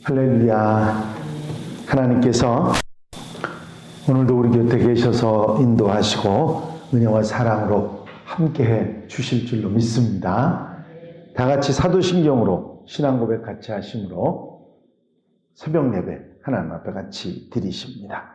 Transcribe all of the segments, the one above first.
할렐루야. 하나님께서 오늘도 우리 곁에 계셔서 인도하시고 은혜와 사랑으로 함께해 주실 줄로 믿습니다. 다 같이 사도신경으로 신앙 고백 같이 하심으로 새벽 예배 하나님 앞에 같이 드리십니다.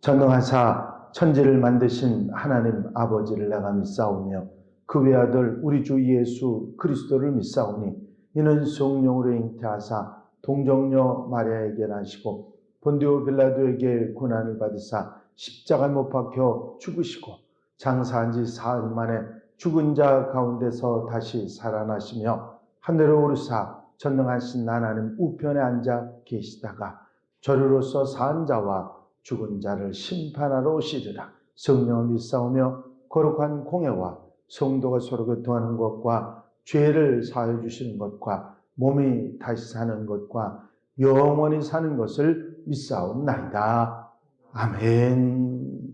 전능하사 천지를 만드신 하나님 아버지를 내가 믿사오며 그 외아들 우리 주 예수 그리스도를 믿사오니 이는 성령으로 잉태하사 동정녀 마리아에게 나시고 본디오 빌라도에게 고난을 받으사 십자가에 못 박혀 죽으시고 장사한 지 사흘 만에 죽은 자 가운데서 다시 살아나시며 하늘에 오르사 전능하신 하나님 우편에 앉아 계시다가 저리로서 산 자와 죽은 자를 심판하러 오시리라. 성령을 믿사오며 거룩한 공예와 성도가 서로 교통하는 것과 죄를 사하여 주시는 것과 몸이 다시 사는 것과 영원히 사는 것을 믿사옵나이다. 아멘.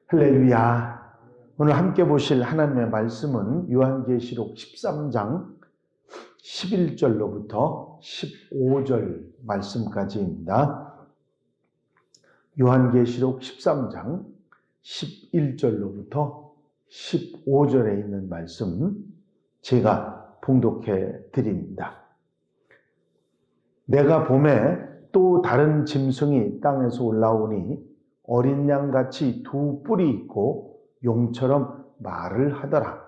할렐루야. 오늘 함께 보실 하나님의 말씀은 요한계시록 13장 11절로부터 15절 말씀까지입니다. 요한계시록 13장 11절로부터 15절에 있는 말씀 제가 봉독해 드립니다. 내가 봄에 또 다른 짐승이 땅에서 올라오니 어린 양같이 두 뿔이 있고 용처럼 말을 하더라.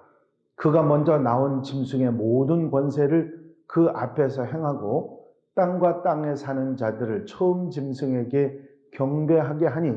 그가 먼저 나온 짐승의 모든 권세를 그 앞에서 행하고 땅과 땅에 사는 자들을 처음 짐승에게 경배하게 하니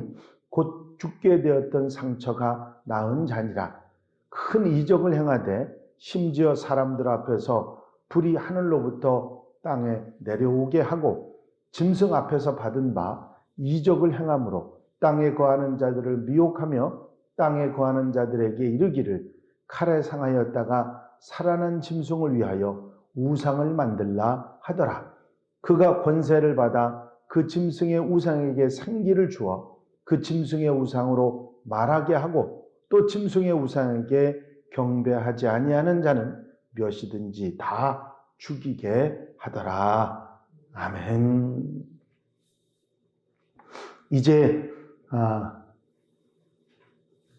곧 죽게 되었던 상처가 나은 자니라. 큰 이적을 행하되 심지어 사람들 앞에서 불이 하늘로부터 땅에 내려오게 하고 짐승 앞에서 받은 바 이적을 행함으로 땅에 거하는 자들을 미혹하며 땅에 거하는 자들에게 이르기를 칼에 상하였다가 살아난 짐승을 위하여 우상을 만들라 하더라. 그가 권세를 받아 그 짐승의 우상에게 생기를 주어 그 짐승의 우상으로 말하게 하고 또 짐승의 우상에게 경배하지 아니하는 자는 몇이든지 다 죽이게 하더라. 아멘. 이제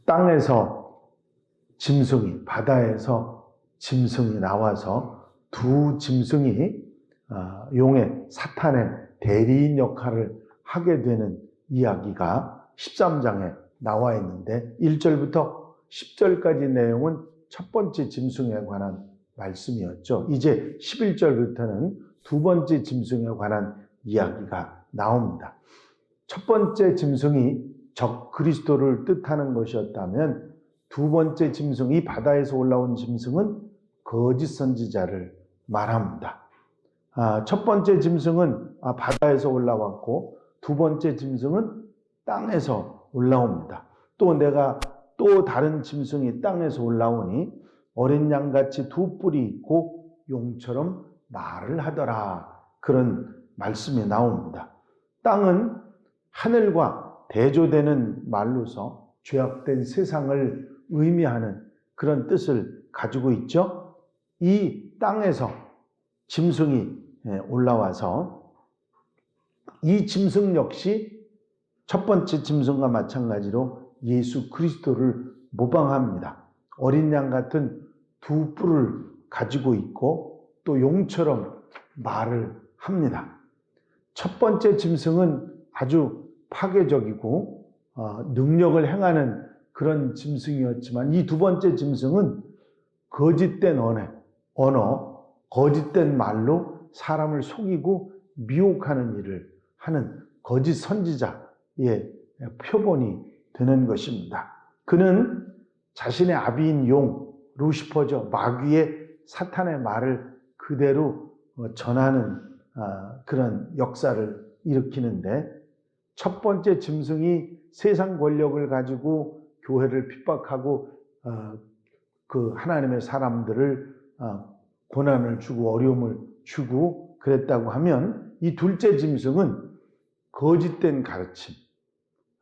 땅에서 짐승이, 바다에서 짐승이 나와서 두 짐승이 용의 사탄의 대리인 역할을 하게 되는 이야기가 13장에 나와 있는데 1절부터 10절까지 내용은 첫 번째 짐승에 관한 말씀이었죠. 이제 11절부터는 두 번째 짐승에 관한 이야기가 나옵니다. 첫 번째 짐승이 적 그리스도를 뜻하는 것이었다면 두 번째 짐승, 이 바다에서 올라온 짐승은 거짓 선지자를 말합니다. 첫 번째 짐승은 바다에서 올라왔고 두 번째 짐승은 땅에서 올라옵니다. 또 다른 짐승이 땅에서 올라오니 어린 양같이 두 뿔이 있고 용처럼 말을 하더라. 그런 말씀이 나옵니다. 땅은 하늘과 대조되는 말로서 죄악된 세상을 의미하는 그런 뜻을 가지고 있죠. 이 땅에서 짐승이 올라와서 이 짐승 역시 첫 번째 짐승과 마찬가지로 예수 그리스도를 모방합니다. 어린 양 같은 두 뿔을 가지고 있고 또 용처럼 말을 합니다. 첫 번째 짐승은 아주 파괴적이고 능력을 행하는 그런 짐승이었지만 이 두 번째 짐승은 거짓된 언어, 거짓된 말로 사람을 속이고 미혹하는 일을 하는 거짓 선지자의 표본이 되는 것입니다. 그는 자신의 아비인 용, 루시퍼죠. 마귀의 사탄의 말을 그대로 전하는 그런 역사를 일으키는데 첫 번째 짐승이 세상 권력을 가지고 교회를 핍박하고 그 하나님의 사람들을 고난을 주고 어려움을 주고 그랬다고 하면 이 둘째 짐승은 거짓된 가르침,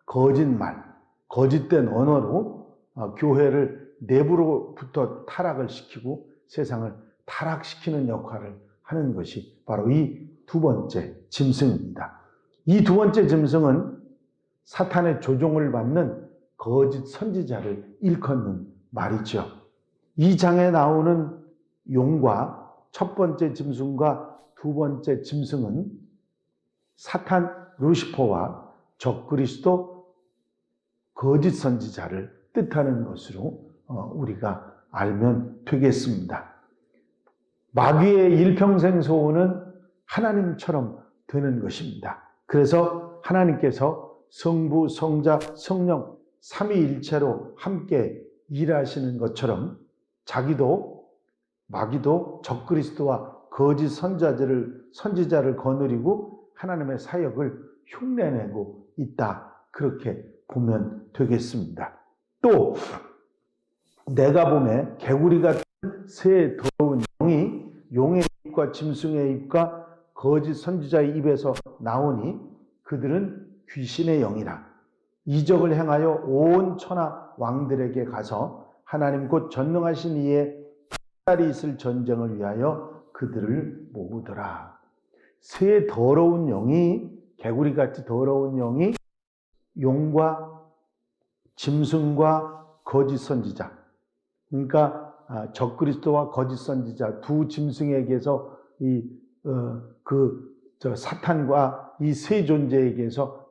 거짓말, 거짓된 언어로 교회를 내부로부터 타락을 시키고 세상을 타락시키는 역할을 하는 것이 바로 이 두 번째 짐승입니다. 이 두 번째 짐승은 사탄의 조종을 받는 거짓 선지자를 일컫는 말이죠. 이 장에 나오는 용과 첫 번째 짐승과 두 번째 짐승은 사탄 루시퍼와 적그리스도 거짓 선지자를 뜻하는 것으로 우리가 알면 되겠습니다. 마귀의 일평생 소원은 하나님처럼 되는 것입니다. 그래서 하나님께서 성부, 성자, 성령 삼위일체로 함께 일하시는 것처럼 마귀도 적그리스도와 거짓 선지자를 거느리고 하나님의 사역을 흉내내고 있다. 그렇게 보면 되겠습니다. 또 내가 봄에 개구리 같은 새 더러운 영이 용의 입과 짐승의 입과 거짓 선지자의 입에서 나오니 그들은 귀신의 영이라 이적을 행하여 온 천하 왕들에게 가서 하나님 곧 전능하신 이의 딸이 있을 전쟁을 위하여 그들을 모으더라. 새 더러운 영이, 개구리같이 더러운 영이 용과 짐승과 거짓 선지자, 그러니까 적그리스도와 거짓 선지자 두 짐승에게서 사탄과 이 세 존재에게서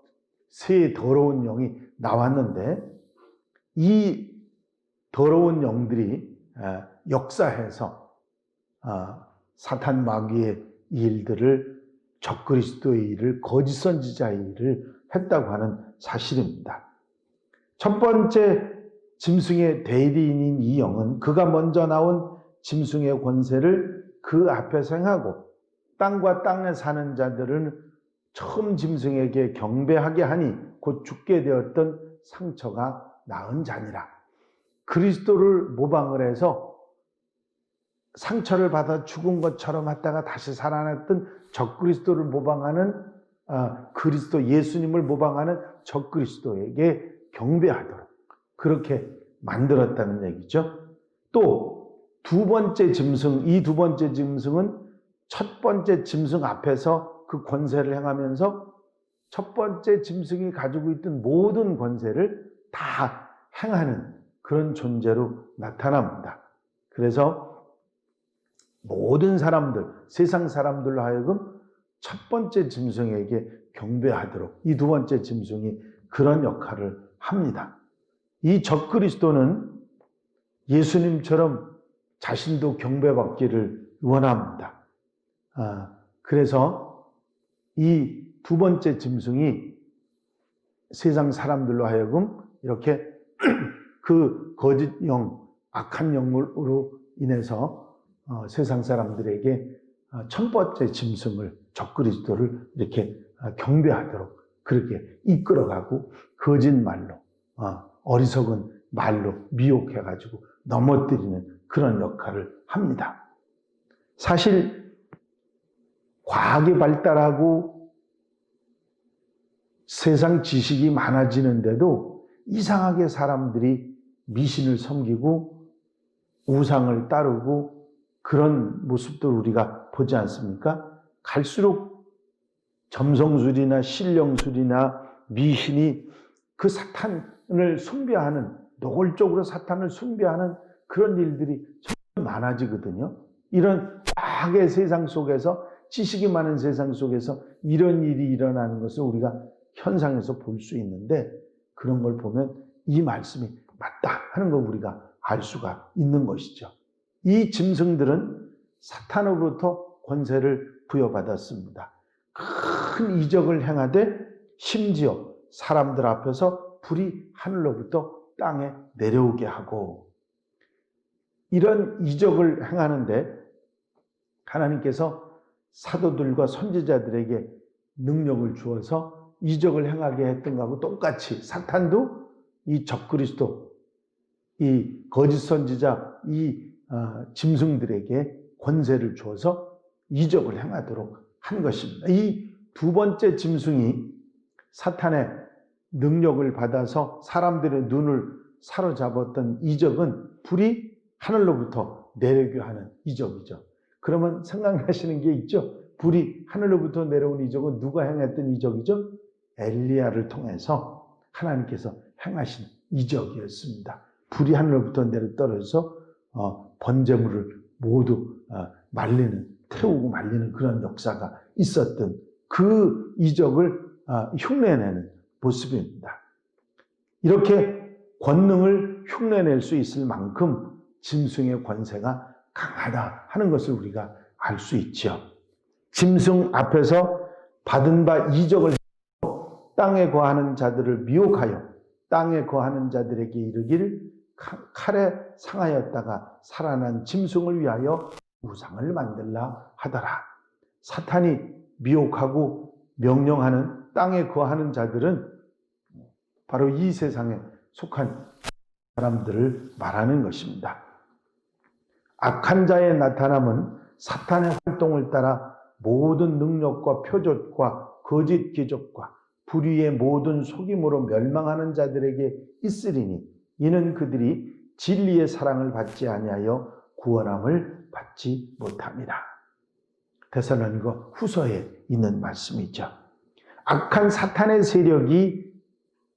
새 더러운 영이 나왔는데, 이 더러운 영들이 역사해서 사탄 마귀의 일들을, 적그리스도의 일을, 거짓 선지자의 일을 했다고 하는 사실입니다. 첫 번째 짐승의 대리인인 이 영은 그가 먼저 나온 짐승의 권세를 그 앞에서 행하고 땅과 땅에 사는 자들은 처음 짐승에게 경배하게 하니 곧 죽게 되었던 상처가 나은 자니라. 그리스도를 모방을 해서 상처를 받아 죽은 것처럼 했다가 다시 살아났던 적그리스도를 모방하는 그리스도 예수님을 모방하는 적그리스도에게 경배하도록 그렇게 만들었다는 얘기죠. 또 두 번째 짐승, 이 두 번째 짐승은 첫 번째 짐승 앞에서 그 권세를 행하면서 첫 번째 짐승이 가지고 있던 모든 권세를 다 행하는 그런 존재로 나타납니다. 그래서 모든 사람들, 세상 사람들로 하여금 첫 번째 짐승에게 경배하도록 이 두 번째 짐승이 그런 역할을 합니다. 이 적그리스도는 예수님처럼 자신도 경배받기를 원합니다. 그래서 이 두 번째 짐승이 세상 사람들로 하여금 이렇게 그 거짓 영, 악한 영으로 인해서 세상 사람들에게 첫 번째 짐승을, 적그리스도를 이렇게 경배하도록 그렇게 이끌어가고 거짓말로, 어리석은 말로 미혹해가지고 넘어뜨리는 그런 역할을 합니다. 사실 과학이 발달하고 세상 지식이 많아지는데도 이상하게 사람들이 미신을 섬기고 우상을 따르고 그런 모습들을 우리가 보지 않습니까? 갈수록 점성술이나 신령술이나 미신이 그 사탄을 숭배하는, 노골적으로 사탄을 숭배하는 그런 일들이 정말 많아지거든요. 이런 과학의 세상 속에서, 지식이 많은 세상 속에서 이런 일이 일어나는 것을 우리가 현상에서 볼 수 있는데, 그런 걸 보면 이 말씀이 맞다 하는 걸 우리가 알 수가 있는 것이죠. 이 짐승들은 사탄으로부터 권세를 부여받았습니다. 큰 이적을 행하되 심지어 사람들 앞에서 불이 하늘로부터 땅에 내려오게 하고, 이런 이적을 행하는데 하나님께서 사도들과 선지자들에게 능력을 주어서 이적을 행하게 했던 것하고 똑같이 사탄도 이 적그리스도, 이 거짓 선지자, 이 짐승들에게 권세를 주어서 이적을 행하도록 한 것입니다. 이 두 번째 짐승이 사탄의 능력을 받아서 사람들의 눈을 사로잡았던 이적은 불이 하늘로부터 내려오게 하는 이적이죠. 그러면 생각나시는 게 있죠? 불이 하늘로부터 내려온 이적은 누가 행했던 이적이죠? 엘리야를 통해서 하나님께서 행하신 이적이었습니다. 불이 하늘로부터 내려 떨어져서 번제물을 모두 태우고 말리는 그런 역사가 있었던 그 이적을 흉내내는 모습입니다. 이렇게 권능을 흉내낼 수 있을 만큼 짐승의 권세가 강하다 하는 것을 우리가 알 수 있죠. 짐승 앞에서 받은 바 이적을 하고 땅에 거하는 자들을 미혹하여 땅에 거하는 자들에게 이르기를 칼에 상하였다가 살아난 짐승을 위하여 우상을 만들라 하더라. 사탄이 미혹하고 명령하는 땅에 거하는 자들은 바로 이 세상에 속한 사람들을 말하는 것입니다. 악한 자의 나타남은 사탄의 활동을 따라 모든 능력과 표적과 거짓 기적과 불의의 모든 속임으로 멸망하는 자들에게 있으리니 이는 그들이 진리의 사랑을 받지 아니하여 구원함을 받지 못함이라. 데살로니가 후서에 있는 말씀이죠. 악한 사탄의 세력이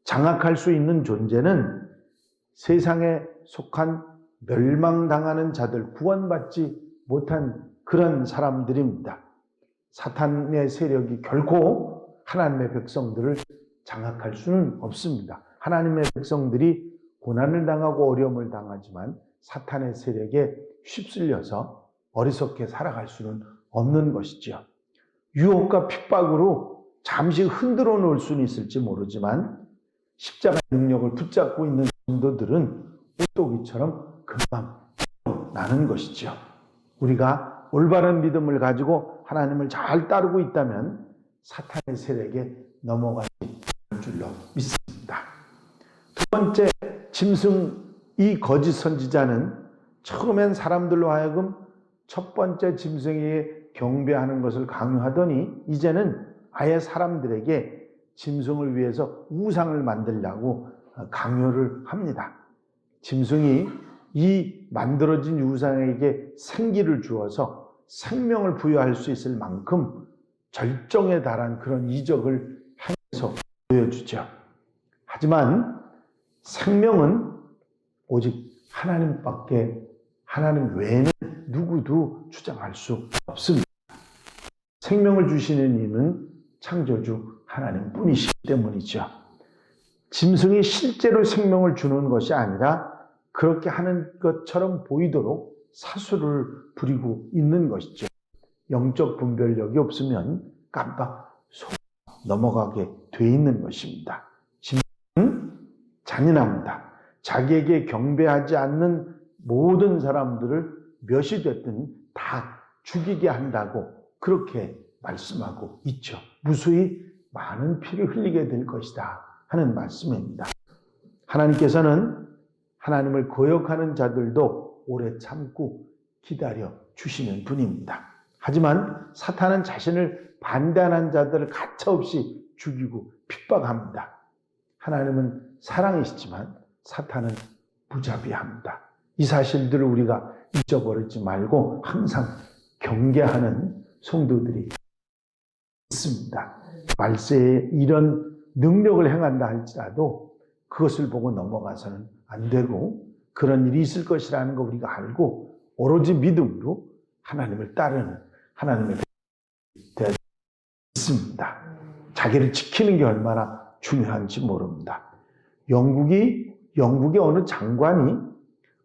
장악할 수 있는 존재는 세상에 속한 멸망당하는 자들, 구원받지 못한 그런 사람들입니다. 사탄의 세력이 결코 하나님의 백성들을 장악할 수는 없습니다. 하나님의 백성들이 고난을 당하고 어려움을 당하지만 사탄의 세력에 휩쓸려서 어리석게 살아갈 수는 없는 것이죠. 유혹과 핍박으로 잠시 흔들어 놓을 수는 있을지 모르지만 십자가의 능력을 붙잡고 있는 성도들은 오뚜기처럼 금방 나는 것이죠. 우리가 올바른 믿음을 가지고 하나님을 잘 따르고 있다면 사탄의 세력에 넘어가지 않을 줄로 믿습니다. 두 번째, 짐승, 이 거짓 선지자는 처음엔 사람들로 하여금 첫 번째 짐승에게 경배하는 것을 강요하더니 이제는 아예 사람들에게 짐승을 위해서 우상을 만들려고 강요를 합니다. 짐승이 이 만들어진 우상에게 생기를 주어서 생명을 부여할 수 있을 만큼 절정에 달한 그런 이적을 행해서 보여주죠. 하지만 생명은 오직 하나님 외에는 누구도 주장할 수 없습니다. 생명을 주시는 이는 창조주 하나님 뿐이시기 때문이죠. 짐승이 실제로 생명을 주는 것이 아니라 그렇게 하는 것처럼 보이도록 사수를 부리고 있는 것이죠. 영적 분별력이 없으면 깜빡 속 넘어가게 돼 있는 것입니다. 짐승은 잔인합니다. 자기에게 경배하지 않는 모든 사람들을 몇이 됐든 다 죽이게 한다고 그렇게 말씀하고 있죠. 무수히 많은 피를 흘리게 될 것이다 하는 말씀입니다. 하나님께서는 하나님을 거역하는 자들도 오래 참고 기다려 주시는 분입니다. 하지만 사탄은 자신을 반대하는 자들을 가차없이 죽이고 핍박합니다. 하나님은 사랑이시지만 사탄은 무자비합니다. 이 사실들을 우리가 잊어버리지 말고 항상 경계하는 성도들이 있습니다. 말세에 이런 능력을 행한다 할지라도 그것을 보고 넘어가서는 안 되고 그런 일이 있을 것이라는 거 우리가 알고 오로지 믿음으로 하나님을 따르는 하나님의 백성이 되어야 있습니다. 자기를 지키는 게 얼마나 중요한지 모릅니다. 영국의 어느 장관이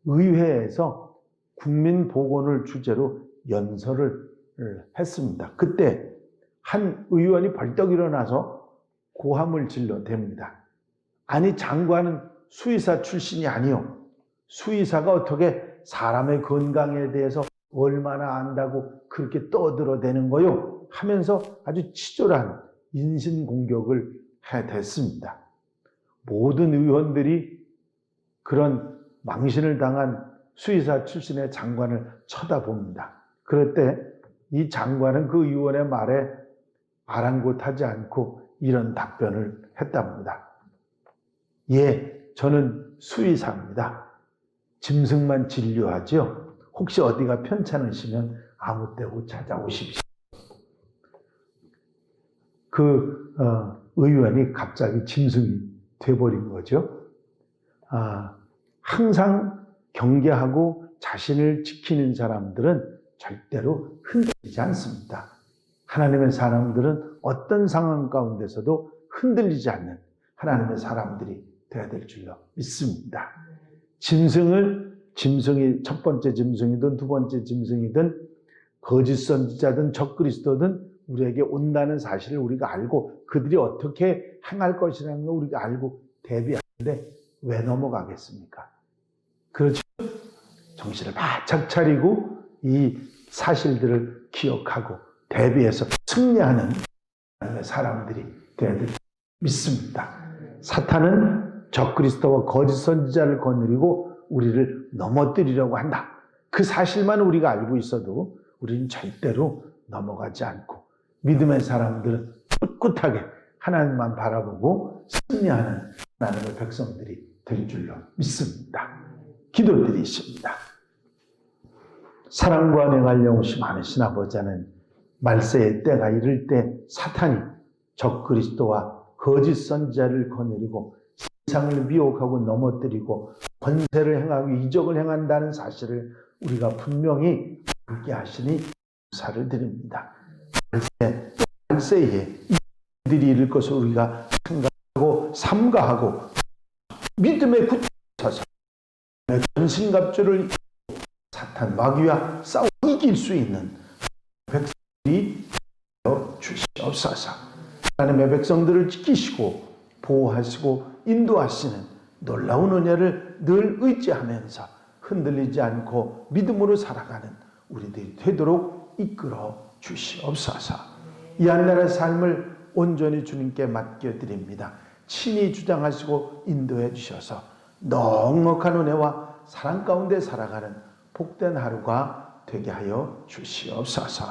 의회에서 국민보건을 주제로 연설을 했습니다. 그때 한 의원이 벌떡 일어나서 고함을 질러댑니다. 아니, 장관은 수의사 출신이 아니요. 수의사가 어떻게 사람의 건강에 대해서 얼마나 안다고 그렇게 떠들어대는 거요? 하면서 아주 치졸한 인신공격을 해댔습니다. 모든 의원들이 그런 망신을 당한 수의사 출신의 장관을 쳐다봅니다. 그럴 때 이 장관은 그 의원의 말에 아랑곳하지 않고 이런 답변을 했답니다. 예, 저는 수의사입니다. 짐승만 진료하죠. 혹시 어디가 편찮으시면 아무 때고 찾아오십시오. 그 의원이 갑자기 짐승이 돼버린 거죠. 항상 경계하고 자신을 지키는 사람들은 절대로 흔들리지 않습니다. 하나님의 사람들은 어떤 상황 가운데서도 흔들리지 않는 하나님의 사람들이 되어야 될 줄로 믿습니다. 짐승이 첫 번째 짐승이든 두 번째 짐승이든 거짓 선지자든 적그리스도든 우리에게 온다는 사실을 우리가 알고 그들이 어떻게 행할 것이라는 걸 우리가 알고 대비하는데 왜 넘어가겠습니까? 그렇죠. 정신을 바짝 차리고 이 사실들을 기억하고 대비해서 승리하는 사람들이 되어야 될 믿습니다. 사탄은 적그리스도와 거짓 선지자를 거느리고 우리를 넘어뜨리려고 한다. 그 사실만 우리가 알고 있어도 우리는 절대로 넘어가지 않고 믿음의 사람들은 꿋꿋하게 하나님만 바라보고 승리하는 하나님의 백성들이 될 줄로 믿습니다. 기도드리십니다. 사랑과 능할 영우시 많으신 아버지는 말세의 때가 이를 때 사탄이 적그리스도와 거짓 선지자를 거느리고 세상을 미혹하고 넘어뜨리고 권세를 행하고 이적을 행한다는 사실을 우리가 분명히 알게 하시니 감사를 드립니다. 말세에 이들이 이룰 것을 우리가 생각하고 삼가하고 믿음에 굳혀서 전신갑주를 사탄 마귀와 싸워 이길 수 있는 백성들이 되어 주시옵소서. 하나님의 백성들을 지키시고 보호하시고 인도하시는 놀라운 은혜를 늘 의지하면서 흔들리지 않고 믿음으로 살아가는 우리들이 되도록 이끌어 주시옵소서. 이 한 날의 삶을 온전히 주님께 맡겨드립니다. 친히 주장하시고 인도해 주셔서 넉넉한 은혜와 사랑 가운데 살아가는 복된 하루가 되게 하여 주시옵소서.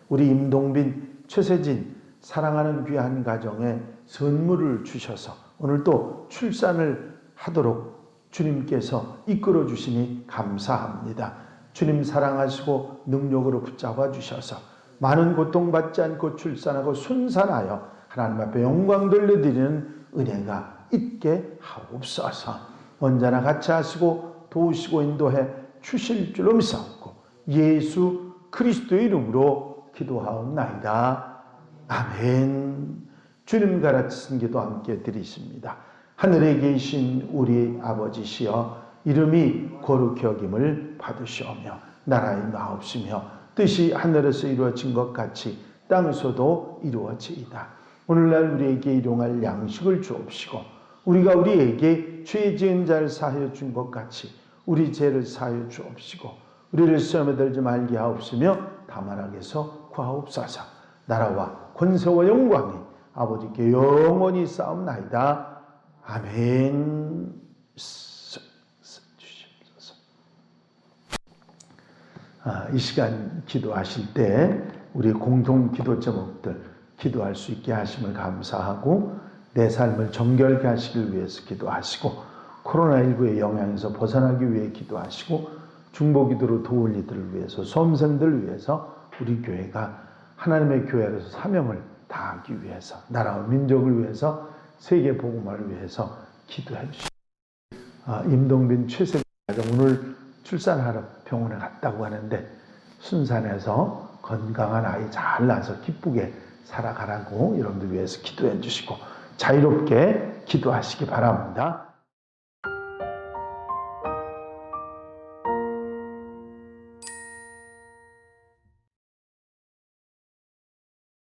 우리 임동빈, 최세진 사랑하는 귀한 가정에 선물을 주셔서 오늘 또 출산을 하도록 주님께서 이끌어 주시니 감사합니다. 주님 사랑하시고 능력으로 붙잡아 주셔서 많은 고통받지 않고 출산하고 순산하여 하나님 앞에 영광 돌려드리는 은혜가 있게 하옵소서. 언제나 같이 하시고 도우시고 인도해 주실 줄로 믿사옵고 예수 그리스도의 이름으로 기도하옵나이다. 아멘. 주님 가르치신 기도 함께 드리십니다. 하늘에 계신 우리 아버지시여 이름이 거룩히 여김을 받으시오며 나라의 나옵시며 뜻이 하늘에서 이루어진 것 같이 땅에서도 이루어지이다. 오늘날 우리에게 일용할 양식을 주옵시고 우리가 우리에게 죄 지은 자를 사하여 준 것 같이 우리 죄를 사하여 주옵시고 우리를 시험에 들지 말게 하옵시며 다만 악에서 구하옵소서. 나라와 권세와 영광이 아버지께 영원히 싸움나이다. 아멘. 주시옵소서. 이 시간 기도하실 때 우리 공동 기도 제목들 기도할 수 있게 하심을 감사하고 내 삶을 정결케 하시길 위해서 기도하시고 코로나19의 영향에서 벗어나기 위해 기도하시고 중보기도로 도울 이들을 위해서 수험생들을 위해서 우리 교회가 하나님의 교회로서 사명을 다하기 위해서 나라와 민족을 위해서 세계 복음화를 위해서 기도해 주시고 임동빈 최세가 오늘 출산하러 병원에 갔다고 하는데 순산해서 건강한 아이 잘 낳아서 기쁘게 살아가라고 여러분들 위해서 기도해 주시고 자유롭게 기도하시기 바랍니다.